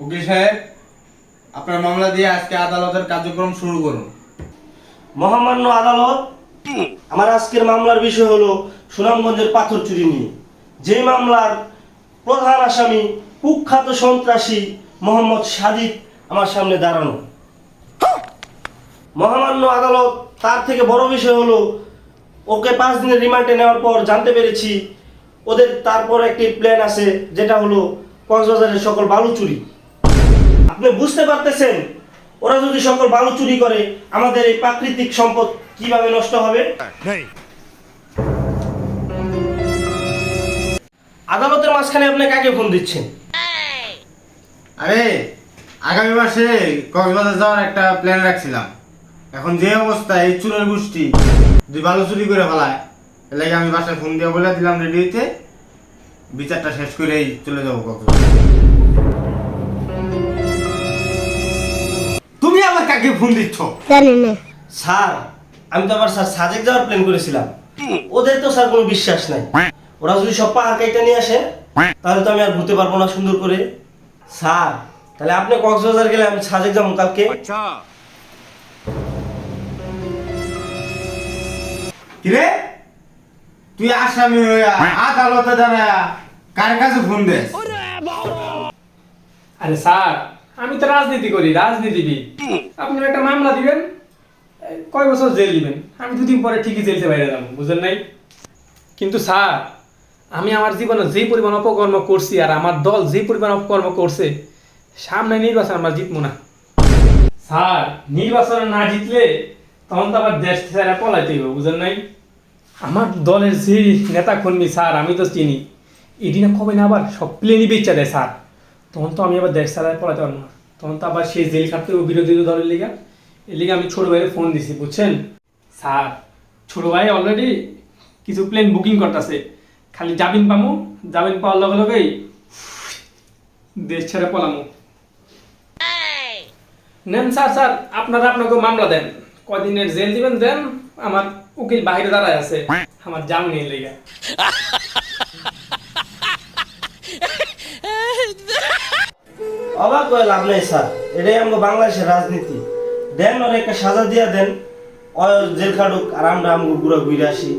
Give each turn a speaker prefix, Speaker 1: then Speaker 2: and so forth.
Speaker 1: উকিল সাহেব, আপনার মামলা দিয়ে আজকে আদালতের কার্যক্রম শুরু করুন।
Speaker 2: মহামান্য আদালত, আমার আজকের মামলার বিষয় হলো সুনামগঞ্জের পাথর চুরি নিয়ে। যে মামলার প্রধান আসামি কুখ্যাত সন্ত্রাসী মোহাম্মদ সাদিক আমার সামনে দাঁড়ানো। মহামান্য আদালত, তার থেকে বড় বিষয় হলো ওকে 5 দিনের রিমান্ডে নেওয়ার পর জানতে পেরেছি ওদের তারপর একটি প্ল্যান আছে, যেটা হলো কক্সবাজারের সকল বালু চুরি। আপনি বুঝতে পারতেছেন ওরা যদি সকল বালু চুরি করে আমাদের এই প্রাকৃতিক সম্পদ কিভাবে নষ্ট হবে? আদালতের মাঝখানে আপনি কাকে ফোন দিচ্ছেন?
Speaker 1: আরে, আগামী মাসে কক্সবাজার যাওয়ার একটা প্ল্যান রাখছিলাম। এখন যে অবস্থা, এই চুরের গোষ্ঠী যদি ভালো চুরি করে ফেলায়, এর লাগে আমি বাসায় ফোন দিয়ে বলে দিলাম রেডি হইতে, বিচারটা শেষ করেই চলে যাবো কক্সবাজার। তুমি আবার কাকে ফোন দিচ্ছ?
Speaker 3: জানি না
Speaker 2: স্যার, আমি তো আবার স্যার সাজেক যাওয়ার প্ল্যান করেছিলাম। ওদের তো স্যার কোনো বিশ্বাস নাই। ওরা যদি সব পাহাড় কাইটা নিয়ে আসে তাহলে তো আমি আর ঘুরতে পারবো না সুন্দর করে। স্যার, তাহলে আপনি কক্সবাজার গেলে আমি সাজেক যাবো কালকে।
Speaker 1: কিরে, তুই আসামি হইয়া আদালতে দাঁড়ায়া কার কাছে ফোন দেস?
Speaker 4: আরে স্যার, আমি তো রাজনীতি করি, রাজনীতিবিদ। আপনার একটা মামলা দিবেন, কয় বছর জেল দিবেন, আমি 2 দিন পরে ঠিকই জেলতে বাইরে যাবো, বুঝলেন নাই? কিন্তু স্যার, আমি আমার জীবনে যে পরিমাণ অপকর্ম করছি আর আমার দল যে পরিমাণ অপকর্ম করছে, সামনে নির্বাচন আমরা জিতবো না। স্যার, নির্বাচনে না জিতলে তখন তো আবার দেশ ছেড়ে পলাইতে হবে, বুঝলেন নাই? আমার দলের যে নেতা কর্মী স্যার আমি তো চিনি, এদিনে কবে না আবার সব প্লেনই বেচা দেয় স্যার, তখন তো আমি আবার দেশ ছাড়ায় পড়াতে পারবো না। তখন তো আবার সেই জেল খাটতে বিরোধী দলের লিগা। এর লিগে আমি ছোট ভাইয়ের ফোন দিছি, বুঝছেন স্যার। ছোট ভাই অলরেডি কিছু প্লেন বুকিং করতেছে, খালি জামিন পামু, জামিন পাওয়ার লগে লগেই দেশ ছেড়ে পলামু। নেন স্যার, স্যার আপনারা আপনাকে মামলা দেন, কদিনের জেল দিবেন দেন, আমার উকিল বাইরে দাঁড়ায় আছে আমার জামিনের লিগা।
Speaker 2: অবাক হয়ে লাভ নেই স্যার, এটাই আমাদের বাংলাদেশের রাজনীতি। দেন ওর একটা সাজা দিয়া দেন, ও জেল খাটুক আর আমরা আমগো ঘুরে আসি।